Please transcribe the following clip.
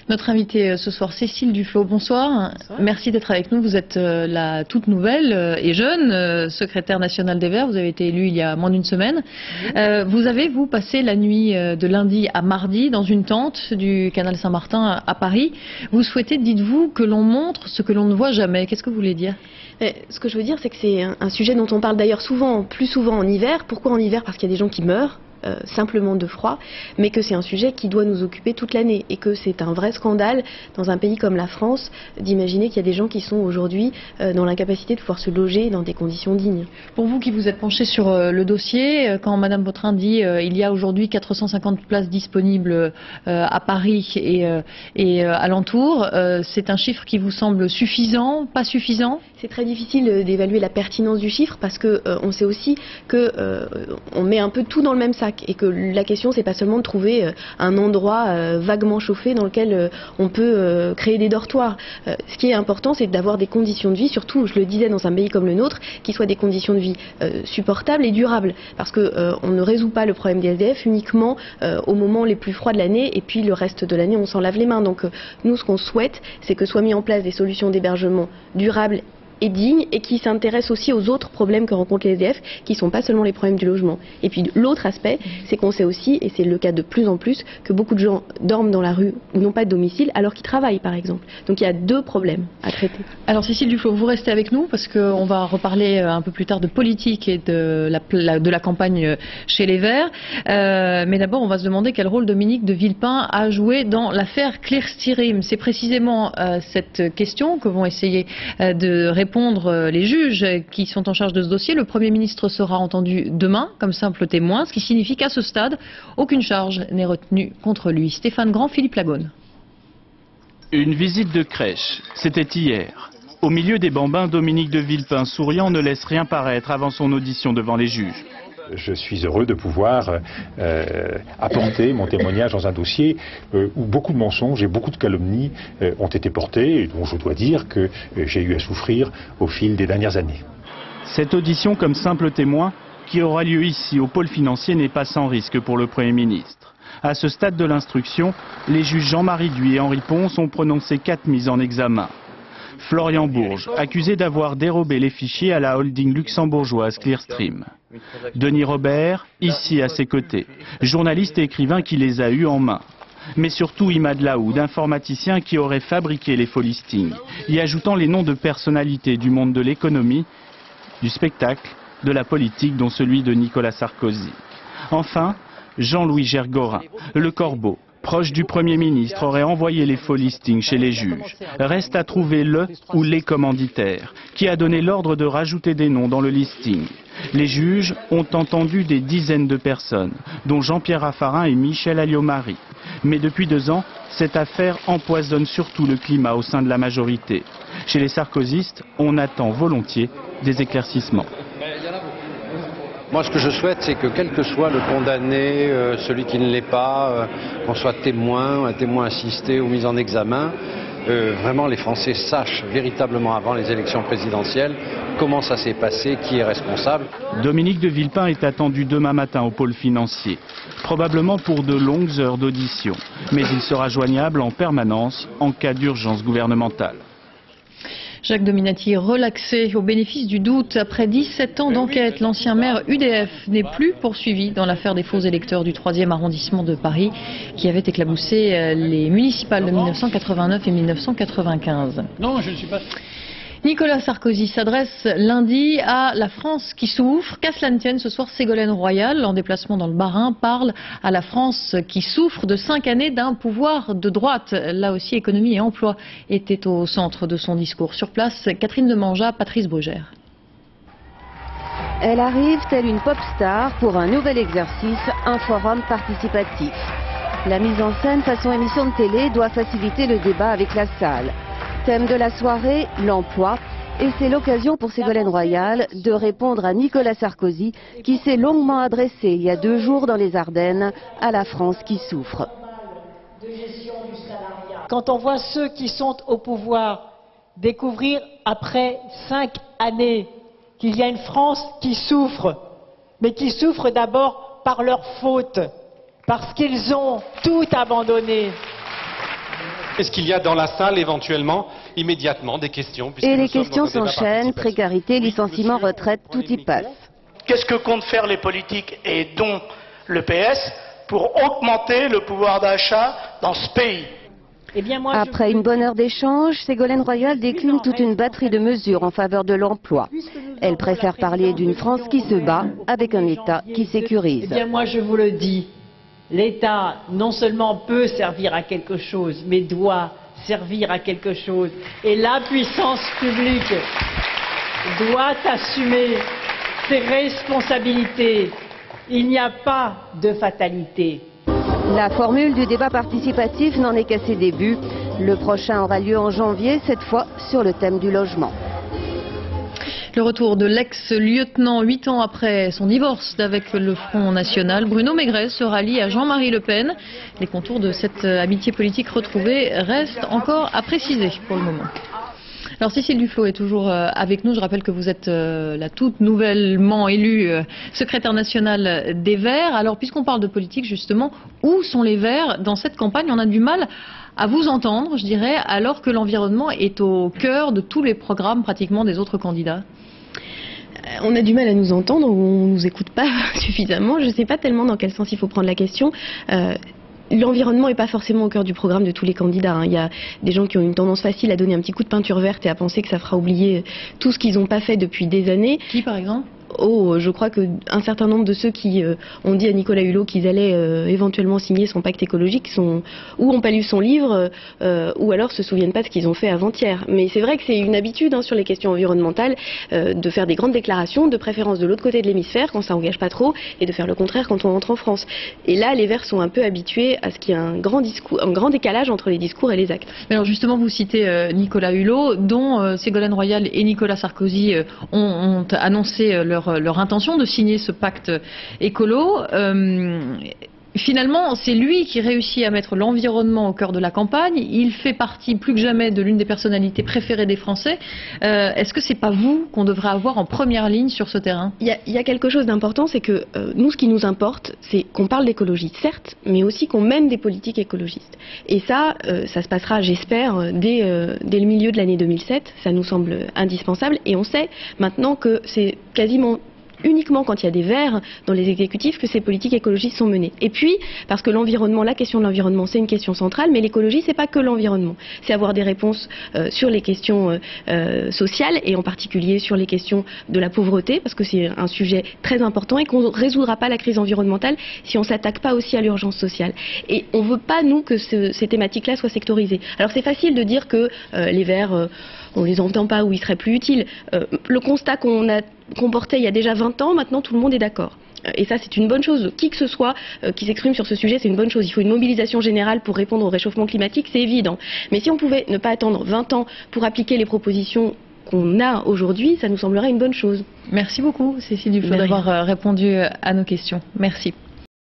Notre invitée ce soir, Cécile Duflot, bonsoir. Bonsoir. Merci d'être avec nous. Vous êtes la toute nouvelle et jeune secrétaire nationale des Verts. Vous avez été élue il y a moins d'une semaine. Oui. Vous avez, passé la nuit de lundi à mardi dans une tente du canal Saint-Martin à Paris. Vous souhaitez, dites-vous, que l'on montre ce que l'on ne voit jamais. Qu'est-ce que vous voulez dire ? Ce que je veux dire, c'est que c'est un sujet dont on parle d'ailleurs plus souvent en hiver. Pourquoi en hiver ? Parce qu'il y a des gens qui meurent. Simplement de froid, mais que c'est un sujet qui doit nous occuper toute l'année et que c'est un vrai scandale dans un pays comme la France d'imaginer qu'il y a des gens qui sont aujourd'hui dans l'incapacité de pouvoir se loger dans des conditions dignes. Pour vous qui vous êtes penché sur le dossier, quand Madame Vautrin dit il y a aujourd'hui 450 places disponibles à Paris et alentour, c'est un chiffre qui vous semble suffisant, pas suffisant ? C'est très difficile d'évaluer la pertinence du chiffre parce que on sait aussi que on met un peu tout dans le même sac et que la question c'est pas seulement de trouver un endroit vaguement chauffé dans lequel on peut créer des dortoirs. Ce qui est important, c'est d'avoir des conditions de vie, surtout, je le disais, dans un pays comme le nôtre, qui soient des conditions de vie supportables et durables, parce que on ne résout pas le problème des SDF uniquement au moment les plus froids de l'année et puis le reste de l'année on s'en lave les mains. Donc nous, ce qu'on souhaite, c'est que soient mis en place des solutions d'hébergement durables et digne et qui s'intéresse aussi aux autres problèmes que rencontrent les SDF, qui ne sont pas seulement les problèmes du logement. Et puis l'autre aspect, c'est qu'on sait aussi, et c'est le cas de plus en plus, que beaucoup de gens dorment dans la rue ou n'ont pas de domicile alors qu'ils travaillent par exemple. Donc il y a deux problèmes à traiter. Alors Cécile Duflot, vous restez avec nous parce qu'on va reparler un peu plus tard de politique et de la campagne chez les Verts. Mais d'abord on va se demander quel rôle Dominique de Villepin a joué dans l'affaire Clearstream. C'est précisément cette question que vont essayer de répondre les juges qui sont en charge de ce dossier. Le Premier ministre sera entendu demain comme simple témoin, ce qui signifie qu'à ce stade, aucune charge n'est retenue contre lui. Stéphane Grand, Philippe Lagone. Une visite de crèche, c'était hier. Au milieu des bambins, Dominique de Villepin, souriant, ne laisse rien paraître avant son audition devant les juges. Je suis heureux de pouvoir apporter mon témoignage dans un dossier où beaucoup de mensonges et beaucoup de calomnies ont été portés et dont je dois dire que j'ai eu à souffrir au fil des dernières années. Cette audition comme simple témoin qui aura lieu ici au pôle financier n'est pas sans risque pour le Premier ministre. À ce stade de l'instruction, les juges Jean-Marie Duy et Henri Pons ont prononcé 4 mises en examen. Florian Bourges, accusé d'avoir dérobé les fichiers à la holding luxembourgeoise Clearstream. Denis Robert, ici à ses côtés, journaliste et écrivain qui les a eus en main. Mais surtout Imad Laoud, informaticien qui aurait fabriqué les faux listings, y ajoutant les noms de personnalités du monde de l'économie, du spectacle, de la politique, dont celui de Nicolas Sarkozy. Enfin, Jean-Louis Gergorin, le Corbeau, proche du Premier ministre, aurait envoyé les faux listings chez les juges. Reste à trouver le ou les commanditaires, qui a donné l'ordre de rajouter des noms dans le listing. Les juges ont entendu des dizaines de personnes, dont Jean-Pierre Raffarin et Michel Alliot-Marie. Mais depuis 2 ans, cette affaire empoisonne surtout le climat au sein de la majorité. Chez les sarkozystes, on attend volontiers des éclaircissements. Moi, ce que je souhaite, c'est que quel que soit le condamné, celui qui ne l'est pas, qu'on soit témoin, un témoin assisté ou mis en examen, vraiment les Français sachent véritablement avant les élections présidentielles comment ça s'est passé, qui est responsable. Dominique de Villepin est attendu demain matin au pôle financier, probablement pour de longues heures d'audition, mais il sera joignable en permanence en cas d'urgence gouvernementale. Jacques Dominati, relaxé au bénéfice du doute. Après 17 ans d'enquête, l'ancien maire UDF n'est plus poursuivi dans l'affaire des faux électeurs du 3e arrondissement de Paris qui avait éclaboussé les municipales de 1989 et 1995. Non, je ne suis pas... Nicolas Sarkozy s'adresse lundi à la France qui souffre. Qu'à cela ne tienne, ce soir, Ségolène Royal, en déplacement dans le Bas-Rhin, parle à la France qui souffre de 5 années d'un pouvoir de droite. Là aussi, économie et emploi étaient au centre de son discours. Sur place, Catherine Demanja, Patrice Brugère. Elle arrive telle une pop star pour un nouvel exercice, un forum participatif. La mise en scène façon émission de télé doit faciliter le débat avec la salle. Thème de la soirée, l'emploi. Et c'est l'occasion pour Ségolène Royal de répondre à Nicolas Sarkozy qui s'est longuement adressé il y a 2 jours dans les Ardennes à la France qui souffre. Quand on voit ceux qui sont au pouvoir découvrir après 5 années qu'il y a une France qui souffre, mais qui souffre d'abord par leur faute, parce qu'ils ont tout abandonné. Est-ce qu'il y a dans la salle éventuellement, immédiatement, des questions? Et les questions s'enchaînent, précarité, licenciement, retraite, tout y passe. Qu'est-ce que comptent faire les politiques et dont le PS pour augmenter le pouvoir d'achat dans ce pays? Après une bonne heure d'échange, Ségolène Royal décline toute une batterie de mesures en faveur de l'emploi. Elle préfère parler d'une France qui se bat avec un État qui sécurise. Eh bien, moi, je vous le dis, l'État non seulement peut servir à quelque chose, mais doit servir à quelque chose. Et la puissance publique doit assumer ses responsabilités. Il n'y a pas de fatalité. La formule du débat participatif n'en est qu'à ses débuts. Le prochain aura lieu en janvier, cette fois sur le thème du logement. Le retour de l'ex-lieutenant 8 ans après son divorce avec le Front National, Bruno Maigret se rallie à Jean-Marie Le Pen. Les contours de cette amitié politique retrouvée restent encore à préciser pour le moment. Alors Cécile Duflot est toujours avec nous. Je rappelle que vous êtes la toute nouvellement élue secrétaire nationale des Verts. Alors puisqu'on parle de politique justement, où sont les Verts dans cette campagne? On a du mal à vous entendre, je dirais, alors que l'environnement est au cœur de tous les programmes pratiquement des autres candidats. On a du mal à nous entendre ou on ne nous écoute pas suffisamment. Je ne sais pas tellement dans quel sens il faut prendre la question. L'environnement n'est pas forcément au cœur du programme de tous les candidats. Il y a des gens qui ont une tendance facile à donner un petit coup de peinture verte et à penser que ça fera oublier tout ce qu'ils n'ont pas fait depuis des années. Qui par exemple ? Oh, je crois qu'un certain nombre de ceux qui ont dit à Nicolas Hulot qu'ils allaient éventuellement signer son pacte écologique ou n'ont pas lu son livre ou alors se souviennent pas de ce qu'ils ont fait avant-hier. Mais c'est vrai que c'est une habitude sur les questions environnementales de faire des grandes déclarations, de préférence de l'autre côté de l'hémisphère quand ça engage pas trop et de faire le contraire quand on rentre en France. Et là, les Verts sont un peu habitués à ce qu'il y ait un grand décalage entre les discours et les actes. Mais alors justement, vous citez Nicolas Hulot, dont Ségolène Royal et Nicolas Sarkozy ont annoncé leur intention de signer ce pacte écolo. Finalement, c'est lui qui réussit à mettre l'environnement au cœur de la campagne. Il fait partie plus que jamais de l'une des personnalités préférées des Français. Est-ce que c'est pas vous qu'on devrait avoir en première ligne sur ce terrain? Il y a quelque chose d'important, c'est que nous, ce qui nous importe, c'est qu'on parle d'écologie, certes, mais aussi qu'on mène des politiques écologistes. Et ça se passera, j'espère, dès le milieu de l'année 2007. Ça nous semble indispensable. Et on sait maintenant que c'est quasiment uniquement quand il y a des Verts dans les exécutifs que ces politiques écologistes sont menées. Et puis, parce que l'environnement, la question de l'environnement, c'est une question centrale, mais l'écologie, c'est pas que l'environnement. C'est avoir des réponses sur les questions sociales, et en particulier sur les questions de la pauvreté, parce que c'est un sujet très important et qu'on ne résoudra pas la crise environnementale si on ne s'attaque pas aussi à l'urgence sociale. Et on ne veut pas, nous, que ces thématiques-là soient sectorisées. Alors c'est facile de dire que les Verts, on ne les entend pas ou ils seraient plus utiles. Le constat qu'on portait il y a déjà 20 ans, maintenant tout le monde est d'accord. Et ça, c'est une bonne chose. Qui que ce soit qui s'exprime sur ce sujet, c'est une bonne chose. Il faut une mobilisation générale pour répondre au réchauffement climatique, c'est évident. Mais si on pouvait ne pas attendre 20 ans pour appliquer les propositions qu'on a aujourd'hui, ça nous semblerait une bonne chose. Merci beaucoup, Cécile Duflot, d'avoir répondu à nos questions. Merci.